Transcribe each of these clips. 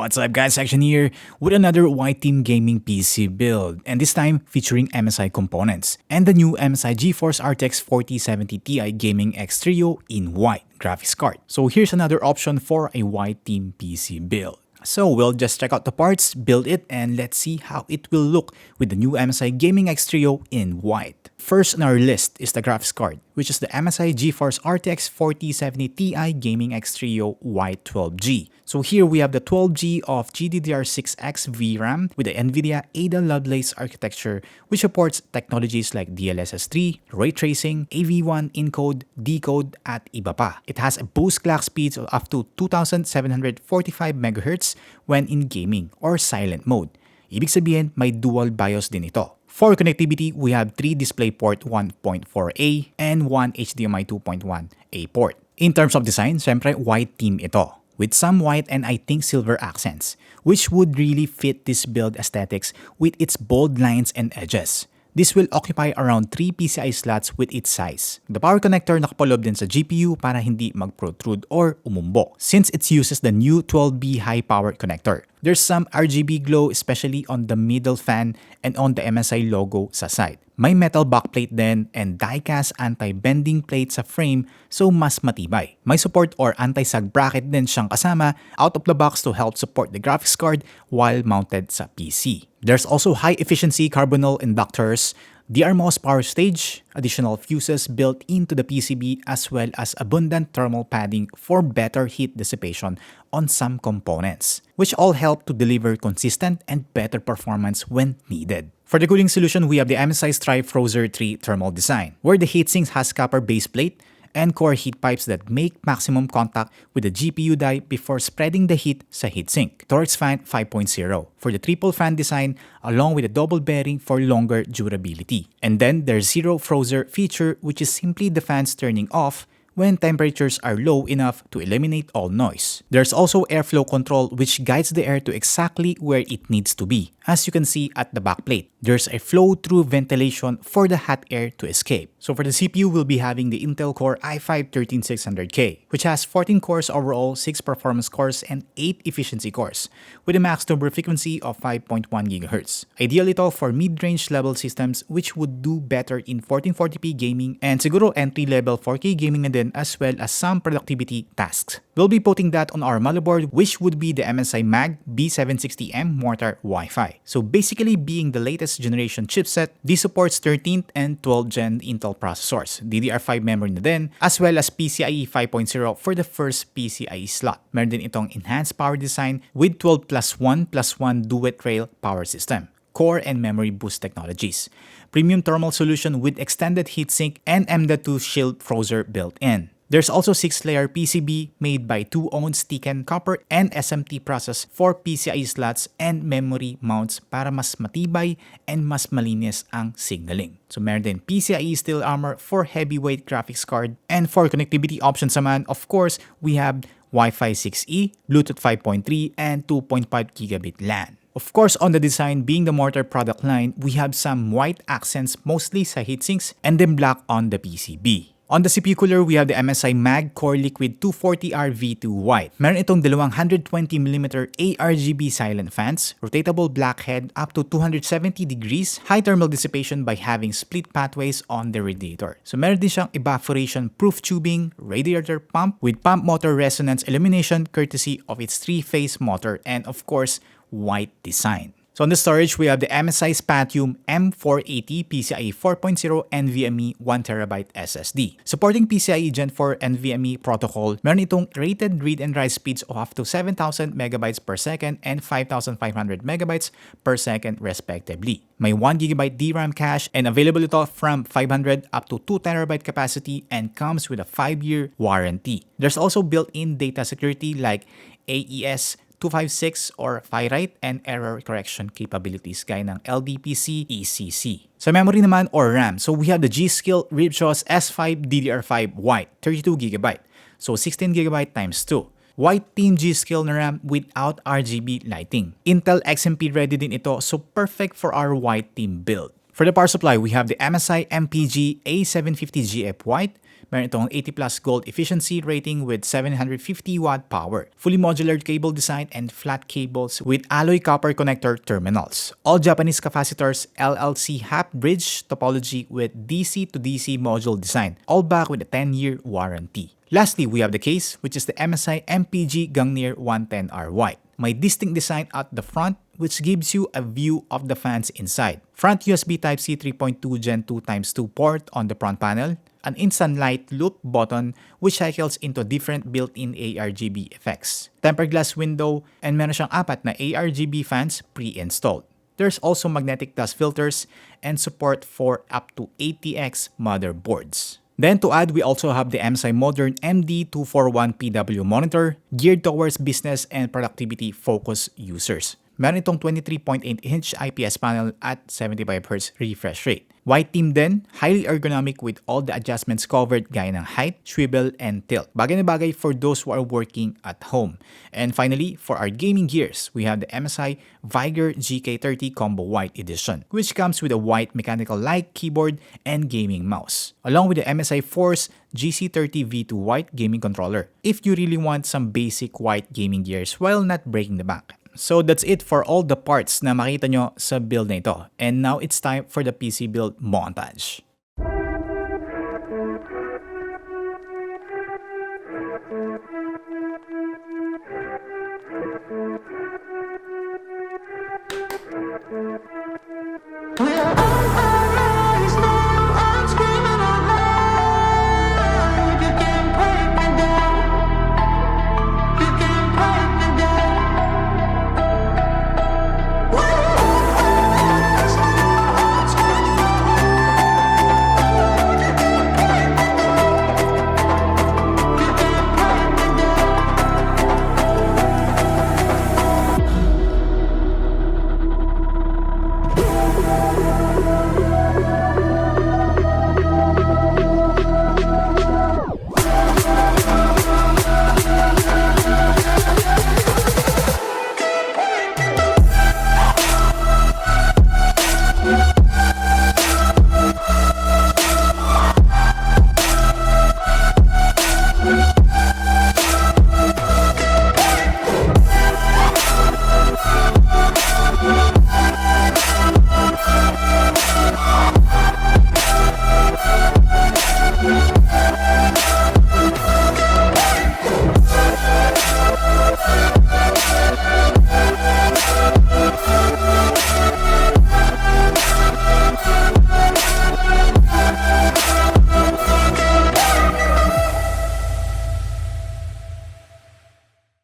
What's up guys, Xtian here with another white team gaming PC build, and this time featuring MSI components and the new MSI GeForce RTX 4070 Ti Gaming X Trio in white graphics card. So here's another option for a white team PC build. So we'll just check out the parts, build it, and let's see how it will look with the new MSI Gaming X Trio in white. First on our list is the graphics card, which is the MSI GeForce RTX 4070 Ti Gaming X Trio White 12G. So here we have the 12G of GDDR6X VRAM with the Nvidia Ada Lovelace architecture, which supports technologies like DLSS3, ray tracing, AV1 encode, decode, at iba pa. It has a boost clock speeds of up to 2745 MHz when in gaming or silent mode. Ibig sabihin, may dual BIOS din ito. For connectivity, we have 3 DisplayPort 1.4a and 1 HDMI 2.1a port. In terms of design, syempre white theme ito, with some white and I think silver accents, which would really fit this build aesthetics with its bold lines and edges. This will occupy around 3 PCI slots with its size. The power connector nakapalob din sa GPU para hindi mag-protrude or umumbok, since it uses the new 12B high power connector. There's some RGB glow especially on the middle fan and on the MSI logo sa side. May metal backplate din and die-cast anti-bending plate sa frame, so mas matibay. May support or anti-sag bracket din siyang kasama out of the box to help support the graphics card while mounted sa PC. There's also high-efficiency carbonyl inductors, DRMOS power stage, additional fuses built into the PCB, as well as abundant thermal padding for better heat dissipation on some components, which all help to deliver consistent and better performance when needed. For the cooling solution, we have the MSI Frozer 3 thermal design, where the heatsink has copper base plate and core heat pipes that make maximum contact with the GPU die before spreading the heat sa heatsink. Torx fan 5.0 for the triple fan design, along with a double bearing for longer durability. And then there's zero Frozer feature, which is simply the fans turning off when temperatures are low enough to eliminate all noise. There's also airflow control, which guides the air to exactly where it needs to be. As you can see at the backplate, there's a flow-through ventilation for the hot air to escape. So for the CPU, we'll be having the Intel Core i5-13600K, which has 14 cores overall, 6 performance cores, and 8 efficiency cores, with a max turbo frequency of 5.1 GHz. Ideal ito for mid-range level systems, which would do better in 1440p gaming and siguro entry-level 4K gaming na din, as well as some productivity tasks. We'll be putting that on our motherboard, which would be the MSI MAG B760M Mortar Wi-Fi. So basically, being the latest generation chipset, this supports 13th and 12th gen Intel processors, DDR5 memory na din, as well as PCIe 5.0 for the first PCIe slot. Meron din itong enhanced power design with 12+1+1 duet rail power system, core and memory boost technologies, premium thermal solution with extended heatsink, and M.2 shield Frozer built in. There's also 6-layer PCB made by 2 owned Xtian copper and SMT process for PCIe slots and memory mounts para mas matibay and mas malinis ang signaling. So meron din PCIe steel armor for heavyweight graphics card, and for connectivity options naman, of course, we have Wi-Fi 6E, Bluetooth 5.3, and 2.5 gigabit LAN. Of course, on the design, being the Mortar product line, we have some white accents mostly sa heatsinks and then black on the PCB. On the CPU cooler, we have the MSI MAG CoreLiquid 240R V2 White. Meron itong dalawang 120mm ARGB silent fans, rotatable black head up to 270 degrees, high thermal dissipation by having split pathways on the radiator. So meron din siyang evaporation-proof tubing, radiator pump with pump motor resonance illumination courtesy of its 3-phase motor, and of course, white design. So on the storage, we have the MSI Spatium M480 PCIe 4.0 Nvme 1TB SSD. Supporting PCIe Gen 4 Nvme protocol, meron itong rated read and write speeds of up to 7,000 MB per second and 5,500 MB per second respectively. May 1GB DRAM cache, and available ito from 500 up to 2 TB capacity, and comes with a 5-year warranty. There's also built-in data security like AES 256 or FireWrite and error correction capabilities gaya ng LDPC ECC. Sa memory naman or RAM, so we have the Gskill RipJaws S5 DDR5 White 32GB, so 16GB times 2. White Team Gskill na RAM without RGB lighting. Intel XMP ready din ito, so perfect for our White Team build. For the power supply, we have the MSI MPG A750GF White. Meron itong 80 plus gold efficiency rating with 750 watt power. Fully modular cable design and flat cables with alloy copper connector terminals. All Japanese capacitors, LLC half bridge topology with DC to DC module design. All back with a 10-year warranty. Lastly, we have the case, which is the MSI MPG Gungnir 110R White. May distinct design at the front, which gives you a view of the fans inside. Front USB Type-C 3.2 Gen 2x2 port on the front panel. An instant light loop button which cycles into different built-in ARGB effects. Tempered glass window, and meron siyang 4 na ARGB fans pre-installed. There's also magnetic dust filters and support for up to 80x motherboards. Then to add, we also have the MSI Modern MD241PW monitor geared towards business and productivity focused users. Meron itong 23.8-inch IPS panel at 75Hz refresh rate. White theme din, highly ergonomic with all the adjustments covered gaya ng height, swivel, and tilt. Bagay na bagay for those who are working at home. And finally, for our gaming gears, we have the MSI Vigor GK30 Combo White Edition, which comes with a white mechanical-like keyboard and gaming mouse, along with the MSI Force GC30 V2 White gaming controller, if you really want some basic white gaming gears while not breaking the bank. So that's it for all the parts na makita nyo sa build na ito. And now it's time for the PC build montage.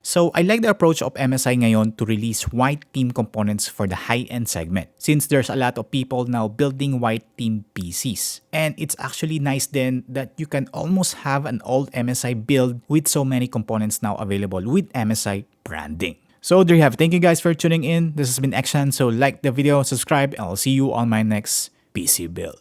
So I like the approach of MSI ngayon to release white theme components for the high-end segment, since there's a lot of people now building white theme PCs. And it's actually nice then that you can almost have an old MSI build with so many components now available with MSI branding. So there you have it. Thank you guys for tuning in. This has been Xtian. So like the video, subscribe, and I'll see you on my next PC build.